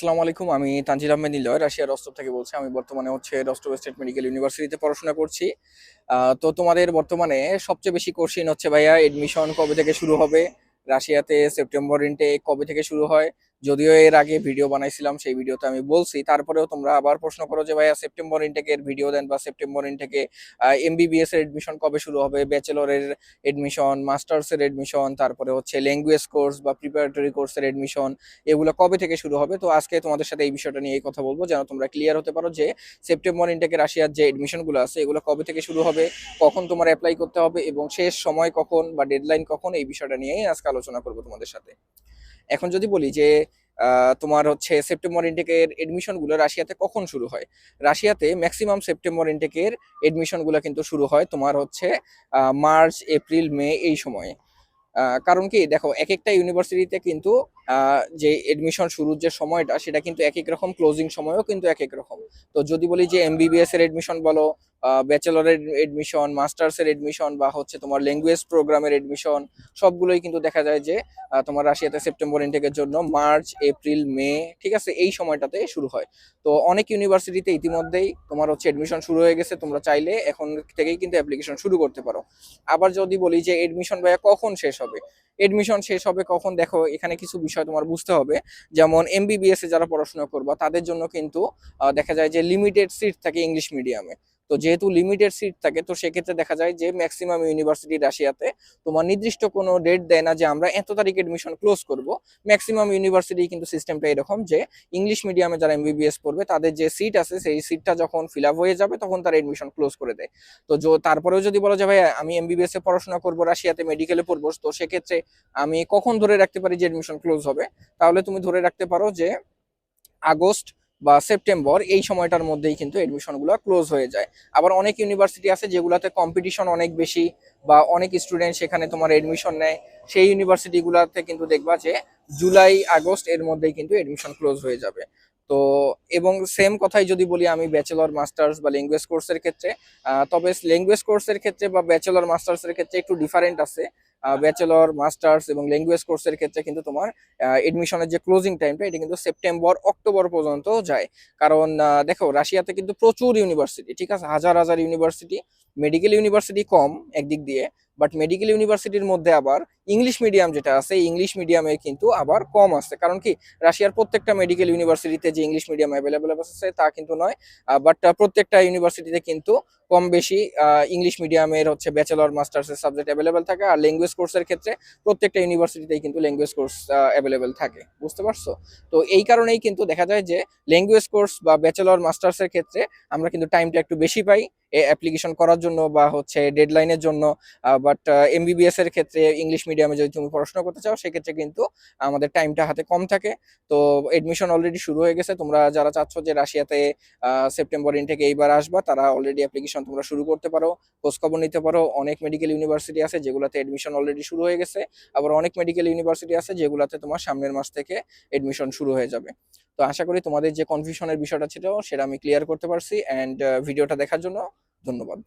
আসসালামু আলাইকুম। আমি তানজিল আহমেদ নিলয় রাশিয়ার রস্তভ থেকে বলছি। আমি বর্তমানে রস্তভ স্টেট মেডিকেল ইউনিভার্সিটিতে পড়াশোনা করছি। তো তোমাদের বর্তমানে সবচেয়ে বেশি কোশ্চেন হচ্ছে ভাইয়া এডমিশন কবে থেকে শুরু হবে, রাশিয়াতে সেপ্টেম্বর ইনটেক কবে থেকে শুরু হয়। যদিও এর আগে ভিডিও বানাইছিলাম, সেই ভিডিওতে আমি বলছি, তারপরেও তোমরা আবার প্রশ্ন করো যে ভাইয়া সেপ্টেম্বর ইনটেকের ভিডিও দেন বা সেপ্টেম্বর ইনটেকে এমবিবিএস এর এডমিশন কবে শুরু হবে, ব্যাচেলরের এডমিশন, মাস্টার্স এর এডমিশন, তারপরে হচ্ছে ল্যাঙ্গুয়েজ কোর্স বা প্রিপারেটরি কোর্সের এডমিশন, এগুলো কবে থেকে শুরু হবে। তো আজকে তোমাদের সাথে এই বিষয়টা নিয়ে কথা বলবো, যেন তোমরা ক্লিয়ার হতে পারো যে সেপ্টেম্বর ইনটেকে রাশিয়ার যে এডমিশন গুলো আছে এগুলো কবে থেকে শুরু হবে, কখন তোমার অ্যাপ্লাই করতে হবে এবং শেষ সময় কখন বা ডেডলাইন কখন, এই বিষয়টা নিয়েই আজকে আলোচনা করবো তোমাদের সাথে। এখন যদি বলি যে তোমার সেপ্টেম্বর ইনটেকের এডমিশন গুলো রাশিয়াতে কখন শুরু হয়। রাশিয়াতে ম্যাক্সিমাম সেপ্টেম্বর ইনটেকের এডমিশন গুলো কিন্তু শুরু হয় তোমার মার্চ, এপ্রিল, মে এই সময়ে। কারণ কি দেখো, এক একটা ইউনিভার্সিটিতে কিন্তু যে এডমিশন শুরুর যে সময়টা সেটা কিন্তু এক এক রকম, ক্লোজিং সময়ও কিন্তু এক এক রকম। তো যদি বলি যে এমবিবিএস এর এডমিশন বলো, ব্যাচেলরের এডমিশন, মাস্টার্স এর এডমিশন বা তোমার ল্যাঙ্গুয়েজ প্রোগ্রামের এডমিশন, সবগুলোই কিন্তু দেখা যায় যে তোমার রাশিয়াতে সেপ্টেম্বর ইনটেকের জন্য মার্চ, এপ্রিল, মে, ঠিক আছে, এই সময়টাতে শুরু হয়। তো অনেক ইউনিভার্সিটিতে ইতিমধ্যেই তোমার এডমিশন শুরু হয়ে গেছে, তোমরা চাইলে এখন থেকেই কিন্তু অ্যাপ্লিকেশন শুরু করতে পারো। আবার যদি বলি যে এডমিশন ভাইয়া কখন শেষ হবে, এডমিশন শেষ হবে কখন, দেখো এখানে কিছু বিষয় তোমার বুঝতে হবে। যেমন এমবিবিএস এ যারা পড়াশোনা করবা তাদের জন্য কিন্তু দেখা যায় যে লিমিটেড সিট থাকে ইংলিশ মিডিয়ামে। তো যেহেতু লিমিটেড সিট থাকে, তো সেক্ষেত্রে দেখা যায় যে ম্যাক্সিমাম ইউনিভার্সিটি রাশিয়াতে তোমার নির্দিষ্ট কোনো ডেট দেয় না যে আমরা এত তারিখ এডমিশন ক্লোজ করব। ম্যাক্সিমাম ইউনিভার্সিটি কিন্তু সিস্টেমটা এরকম যে ইংলিশ মিডিয়ামে যারা এমবিবিএস পড়বে তাদের যে সিট আছে সেই সিটটা যখন ফিল আপ হয়ে যাবে তখন তারা এডমিশন ক্লোজ করে দেয়। তো তারপরেও যদি বলা যায় ভাই আমি এমবিবিএস এ পড়াশোনা করবো, রাশিয়াতে মেডিকেলে পড়বো, তো সেক্ষেত্রে আমি কখন ধরে রাখতে পারি যে এডমিশন ক্লোজ হবে, তাহলে তুমি ধরে রাখতে পারো যে আগস্ট বা সেপ্টেম্বর এই সময়টার মধ্যেই কিন্তু এডমিশন গুলো ক্লোজ হয়ে যায়। আবার অনেক ইউনিভার্সিটি আছে যেগুলোতে কম্পিটিশন অনেক বেশি বা অনেক স্টুডেন্ট সেখানে তোমার এডমিশন নেয়, সেই ইউনিভার্সিটি গুলাতে কিন্তু দেখবা যে জুলাই আগস্ট এর মধ্যেই কিন্তু এডমিশন ক্লোজ হয়ে যাবে। তো এবং সেম কথাই যদি বলি আমি ব্যাচেলর, মাস্টার্স বা ল্যাঙ্গুয়েজ কোর্সের ক্ষেত্রে, তবে ল্যাঙ্গুয়েজ কোর্সের ক্ষেত্রে বা ব্যাচেলর মাস্টার্সের ক্ষেত্রে একটু ডিফারেন্ট আছে। ব্যাচেলর, মাস্টার্স এবং ল্যাঙ্গুয়েজ কোর্সের ক্ষেত্রে কিন্তু তোমার এডমিশনের যে ক্লোজিং টাইমটা এটা কিন্তু সেপ্টেম্বর, অক্টোবর পর্যন্ত যায়। কারণ দেখো রাশিয়াতে কিন্তু প্রচুর ইউনিভার্সিটি, ঠিক আছে, হাজার হাজার ইউনিভার্সিটি। মেডিকেল ইউনিভার্সিটি কম একদিক দিয়ে, বাট মেডিকেল ইউনিভার্সিটির মধ্যে আবার ইংলিশ মিডিয়াম যেটা আছে, ইংলিশ মিডিয়ামে কিন্তু আবার কম আছে। কারণ কি রাশিয়ার প্রত্যেকটা মেডিকেল ইউনিভার্সিটিতে যে ইংলিশ মিডিয়াম অ্যাভেলেবল আছে তা কিন্তু নয়, বাট প্রত্যেকটা ইউনিভার্সিটিতে কিন্তু কম বেশি ইংলিশ মিডিয়ামের ব্যাচেলর, মাস্টার্সের সাবজেক্ট অ্যাভেলেবল থাকে। আর ল্যাঙ্গুয়েজ কোর্সের ক্ষেত্রে প্রত্যেকটা ইউনিভার্সিটিতেই কিন্তু ল্যাঙ্গুয়েজ কোর্স অ্যাভেলেবল থাকে, বুঝতে পারছো? তো এই কারণেই কিন্তু দেখা যায় যে ল্যাঙ্গুয়েজ কোর্স বা ব্যাচেলর, মাস্টার্সের ক্ষেত্রে আমরা কিন্তু টাইমটা একটু বেশি পাই অ্যাপ্লিকেশন করার জন্য বা ডেডলাইনের জন্য। বাট এমবিবিএস এর ক্ষেত্রে ইংলিশ মিডিয়ামে যদি তুমি পড়াশোনা করতে চাও সেক্ষেত্রে কিন্তু আমাদের টাইমটা হাতে কম থাকে। তো এডমিশন অলরেডি শুরু হয়ে গেছে, তোমরা যারা চাচ্ছ যে রাশিয়াতে সেপ্টেম্বর ইনটেকে এইবার আসবা তারা অলরেডি অ্যাপ্লিকেশন তোমরা শুরু করতে পারো, খোঁজখবর নিতে পারো। অনেক মেডিকেল ইউনিভার্সিটি আছে যেগুলোতে এডমিশন অলরেডি শুরু হয়ে গেছে, আবার অনেক মেডিকেল ইউনিভার্সিটি আছে যেগুলোতে তোমার সামনের মাস থেকে এডমিশন শুরু হয়ে যাবে। তো আশা করি তোমাদের যে কনফিউশনের বিষয়টা ছিল সেটা আমি ক্লিয়ার করতে পারছি। অ্যান্ড ভিডিওটা দেখার জন্য ধন্যবাদ।